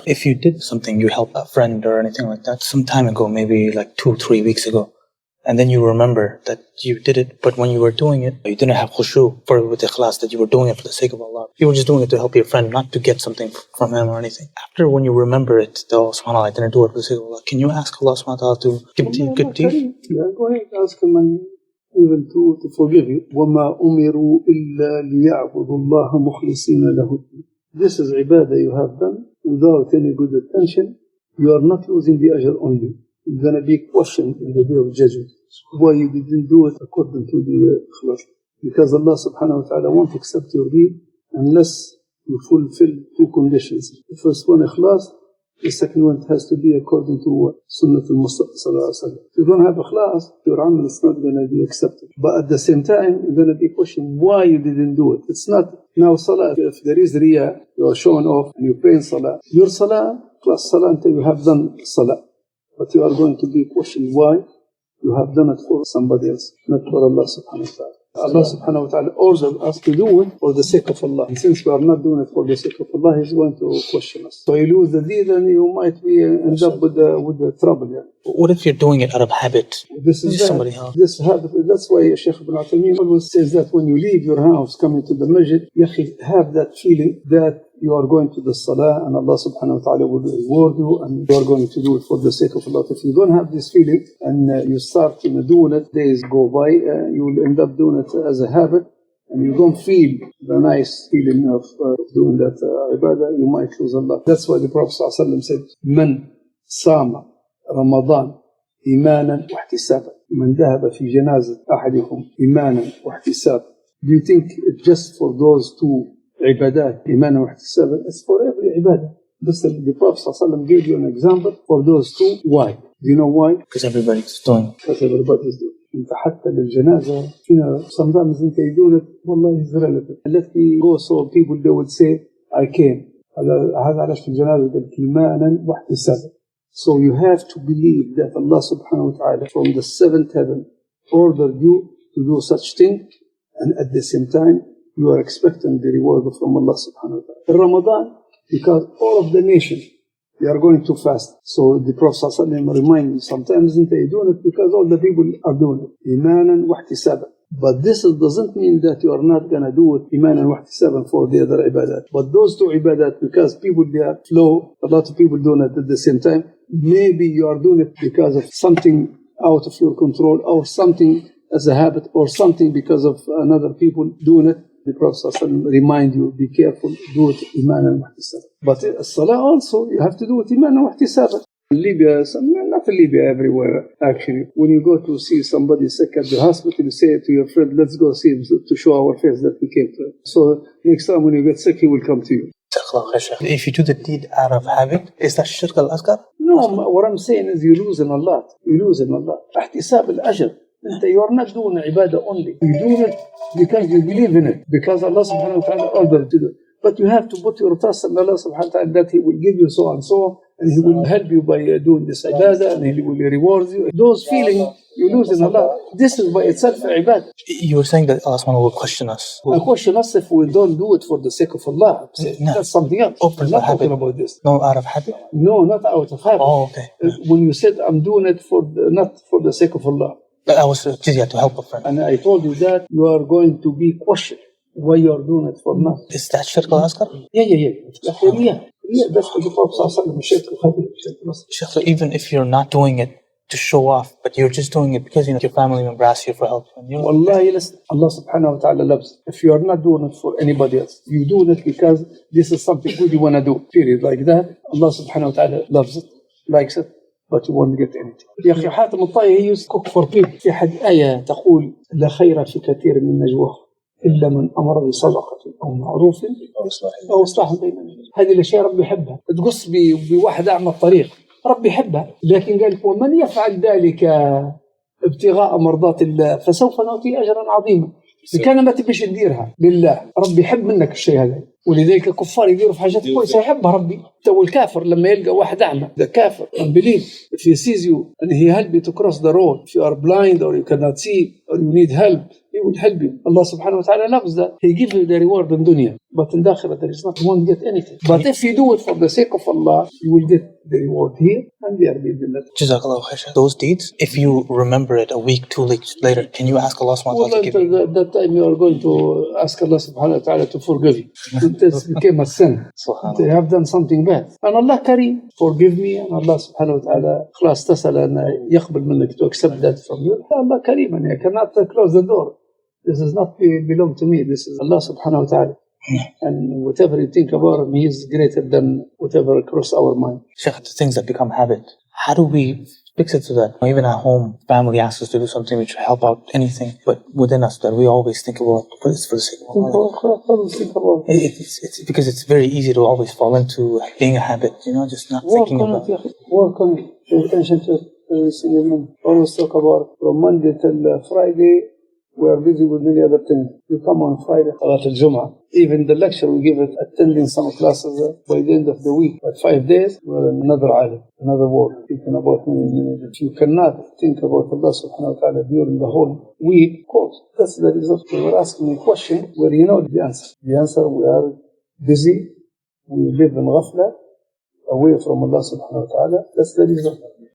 If you did something, you helped a friend or anything like that some time ago, maybe like 2-3 weeks ago, and then you remember that you did it, but when you were doing it, you didn't have khushu with ikhlas, that you were doing it for the sake of Allah. You were just doing it to help your friend, not to get something from him or anything. After, when you remember it, oh, subhanAllah, I didn't do it for the sake of Allah. Can you ask Allah subhanahu wa ta'ala to give you good deed? Yeah, go ahead, ask him and even to forgive you. وَمَا أُمِرُوا إِلَّا لِيَعْبُدُوا اللَّهَ مُخْلِصِينَ لَهُ الدِّينَ. This is ibadah you have done without any good intention. You are not losing the ajr only. You're going to be questioned in the day of judgment. Why you didn't do it according to the ikhlas? Because Allah subhanahu wa ta'ala won't accept your deed unless you fulfill two conditions. The first one, ikhlas. The second one has to be according to Sunnah al-Mustafa sallallahu alaihi wasallam. If you don't have ikhlas, your amal is not going to be accepted. But at the same time, you're going to be questioned why you didn't do it. It's not now salah. If there is riyah, you are showing off and you're praying salah. Your salah plus salah until you have done salah. But you are going to be questioned why you have done it for somebody else, not for Allah subhanahu wa ta'ala. Allah subhanahu wa ta'ala ordered us to do it for the sake of Allah. And since we are not doing it for the sake of Allah, He's going to question us. So you lose the deed and you might be end up with the trouble. Yeah. What if you're doing it out of habit? This is somebody else. This habit. That's why Shaykh Abū always says that when you leave your house coming to the masjid, you have that feeling that you are going to the salah and Allah subhanahu wa ta'ala will reward you and you are going to do it for the sake of Allah. If you don't have this feeling and you start doing it, days go by, you will end up doing it as a habit and you don't feel the nice feeling of doing that ibadah, you might lose Allah. That's why the Prophet ﷺ said, Man sama Ramadan imanan wa ihtisaban. Man dhahaba fi janazat ahadikum imanan wa ihtisaban. Do you think it's just for those two ibadat, iman wa ihtisaban? It's for every ibadah. The Prophet ﷺ gave you an example for those two. Why? Do you know why? Because everybody's doing it. Because everybody's doing it. انت حتى للجنازة sometimes انت يدونك والله is relative. Let me go so people they would say I came. هذا علاش في الجنازة قال إيمانا واحتسابا. So you have to believe that Allah subhanahu wa ta'ala from the seventh heaven ordered you to do such thing, and at the same time you are expecting the reward from Allah subhanahu wa ta'ala. In Ramadan, because all of the nation they are going to fast. So the Prophet ﷺ reminds me, sometimes they do it because all the people are doing it. Imanan wa ihtisaban. But this doesn't mean that you are not going to do it imanan wa ihtisaban for the other ibadat. But those two ibadat, because people they are flow, a lot of people doing it at the same time, maybe you are doing it because of something out of your control or something as a habit or something because of another people doing it. The Prophet ﷺ remind you, be careful, do it imanan wa ihtisaban. But salah also, you have to do it imanan wa ihtisaban. In Libya, not in Libya, everywhere actually. When you go to see somebody sick at the hospital, you say to your friend, let's go see him to show our face that we came to him. So next time when you get sick, he will come to you. If you do the deed out of habit, is that shirk al-asghar? No, what I'm saying is you lose in Allah. You lose in Allah. ihtisab al-ajr. You are not doing ibadah only. You do it because you believe in it. Because Allah subhanahu wa ta'ala ordered to do it. But you have to put your trust in Allah subhanahu wa ta'ala that He will give you so and so. And He will help you by doing this ibadah. And He will reward you. Those feelings you lose in Allah. This is by itself ibadah. You were saying that Allah subhanahu wa ta'ala will question us. Will question us if we don't do it for the sake of Allah. No. That's something else. I'm not talking about this. No, out of habit? No, not out of habit. Oh, okay. When you said I'm doing it not for the sake of Allah. I was to help a friend. And I told you that you are going to be questioned why you are doing it for nothing. Is that shirk al-asghar? Yeah. That's what the Prophet Shaykh, so even if you're not doing it to show off, but you're just doing it because your family member asks you for help. Wallahi, listen, Allah subhanahu wa ta'ala loves it. If you are not doing it for anybody else, you do it because this is something good you want to do. Period. Like that, Allah subhanahu wa ta'ala loves it, likes it. But you won't get anything. يا أخي حاتم الطائي he used to cook for people. في حد آية تقول لا خير في كثير من نجواه إلا من أمر بصدقة أو معروف أو إصلاح بين الناس. هذه الأشياء ربي يحبها. تقص بواحد أعمى الطريق ربي يحبها. لكن قال ومن يفعل ذلك ابتغاء مرضات الله فسوف نعطيه أجرا عظيما. إذا كان ما تبيش تديرها لله ربي يحب منك الشيء هذا. ولذلك الكفار يديروا في حاجات كويسة يحبها ربي. تو الكافر لما يلقى واحد أعمى the كافر unbelief if he sees you and he help you to cross the road if you are blind or you cannot see or you need help He will help you. Allah subhanahu wa ta'ala loves that. He gives you the reward in dunya. But in the akhirah, there is not, you won't get anything. But if you do it for the sake of Allah, you will get the reward here and there. Jazakallah khair. Those deeds, if you remember it a week, 2 weeks later, can you ask Allah subhanahu wa ta'ala to give you? That time you are going to ask Allah subhanahu wa ta'ala to forgive you. This became a sin. They have done something bad. And Allah Kareem, forgive me. And Allah subhanahu wa ta'ala خلاص تسأل أن يقبل منك to accept that from you. Allah Kareem, and I cannot close the door. This is not belong to me. This is Allah subhanahu wa ta'ala. And whatever you think about him, he is greater than whatever cross our mind. Shaykh, the things that become habit, how do we fix it so that even at home, family asks us to do something which will help out anything, but within us that we always think about, but it's for the sake of Allah. It's because it's very easy to always fall into being a habit, just not thinking about it. Work on it. Pay attention to it. Always talk about from Monday till Friday. We are busy with many other things. You come on Friday, Salat al-Jum'ah. Even the lecture we give it, attending some classes by the end of the week. But 5 days, we're in another island, another world. Thinking about many. If you cannot think about Allah subhanahu wa ta'ala during the whole week, of course, that's the result. We were asking a question where you know the answer. The answer, we are busy. We live in ghafla, away from Allah subhanahu wa ta'ala. That's the result.